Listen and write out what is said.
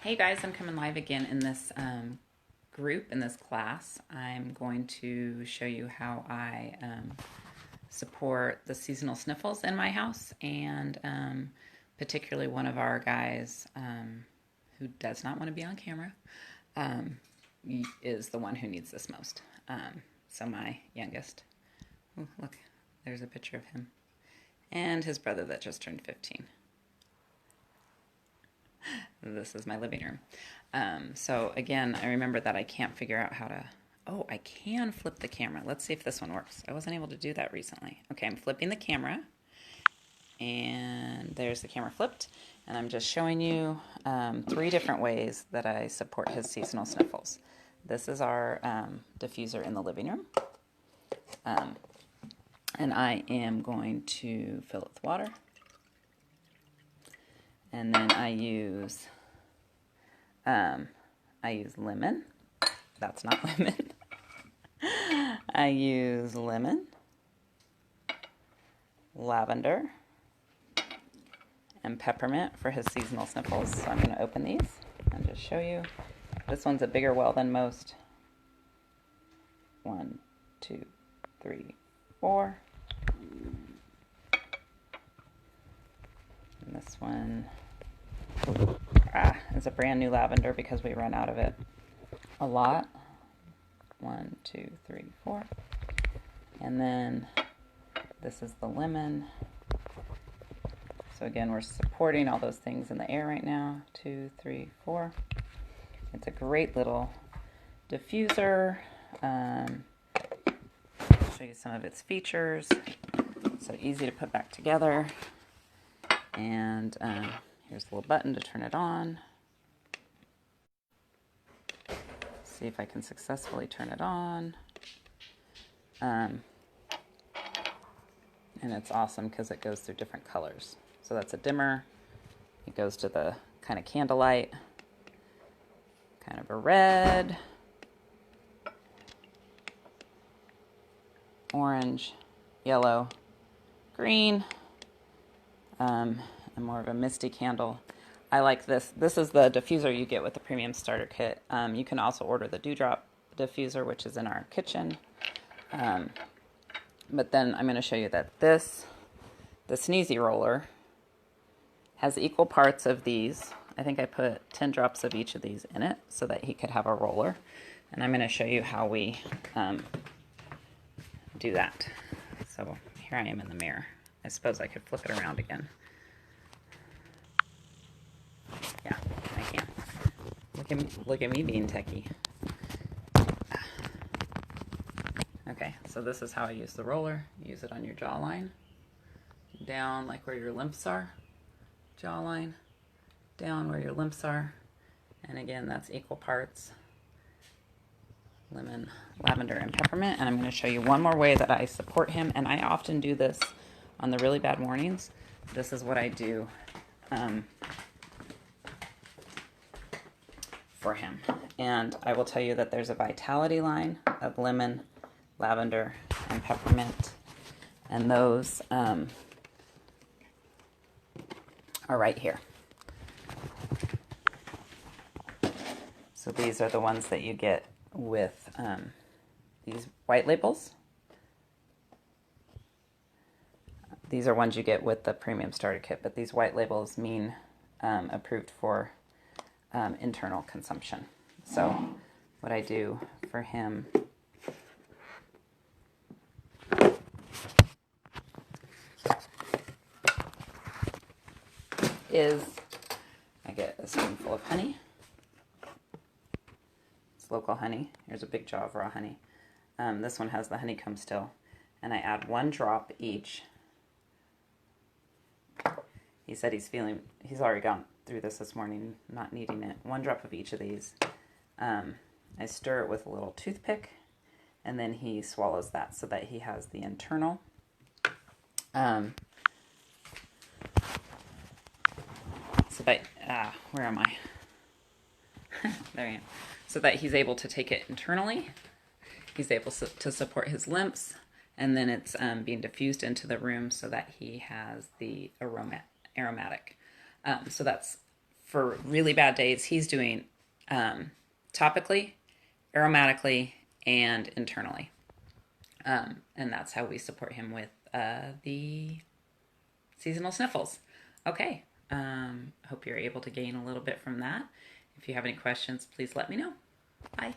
Hey guys, I'm coming live again in this in this class. I'm going to show you how I support the seasonal sniffles in my house, and particularly one of our guys who does not want to be on camera is the one who needs this most. So my youngest, oh, look, there's a picture of him, and his brother that just turned 15. This is my living room. So again, I remember that I can't figure out how to, oh, I can flip the camera. Let's see if this one works. I wasn't able to do that recently. Okay, I'm flipping the camera, and there's the camera flipped, and I'm just showing you 3 different ways that I support his seasonal sniffles. This is our diffuser in the living room, and I am going to fill it with water. And then I use lemon. That's not lemon. I use lemon, lavender, and peppermint for his seasonal sniffles. So I'm going to open these and just show you. This one's a bigger well than most. 1, 2, 3, 4. And this one is a brand new lavender because we run out of it a lot. 1, 2, 3, 4. And then this is the lemon. So again, we're supporting all those things in the air right now. 2, 3, 4. It's a great little diffuser. I'll show you some of its features. So easy to put back together. And here's a little button to turn it on. See if I can successfully turn it on. And it's awesome because it goes through different colors. So that's a dimmer. It goes to the kind of candlelight, kind of a red, orange, yellow, green, and more of a misty candle. I like this. This is the diffuser you get with the premium starter kit. You can also order the dewdrop diffuser, which is in our kitchen. But then I'm going to show you that the sneezy roller has equal parts of these. I think I put 10 drops of each of these in it so that he could have a roller. And I'm going to show you how we do that. So here I am in the mirror. I suppose I could flip it around again. Yeah, I can. Look at me being techie. Okay, so this is how I use the roller. Use it on your jawline. Down like where your lymphs are. Jawline. Down where your lymphs are. And again, that's equal parts lemon, lavender, and peppermint. And I'm going to show you one more way that I support him. And I often do this on the really bad mornings. This is what I do for him. And I will tell you that there's a vitality line of lemon, lavender, and peppermint. And those are right here. So these are the ones that you get with these white labels. These are ones you get with the premium starter kit, but these white labels mean approved for internal consumption. So what I do for him is I get a spoonful of honey. It's local honey. Here's a big jar of raw honey. This one has the honeycomb still. And I add 1 drop each. He said he's already gone through this morning, not needing it. 1 drop of each of these. I stir it with a little toothpick, and then he swallows that so that he has the internal. So that, where am I? There I am. So that he's able to take it internally. He's able to support his lymphs, and then it's being diffused into the room so that he has the aromatic. So that's for really bad days, he's doing topically, aromatically, and internally. And that's how we support him with the seasonal sniffles. Okay. Hope you're able to gain a little bit from that. If you have any questions, please let me know. Bye.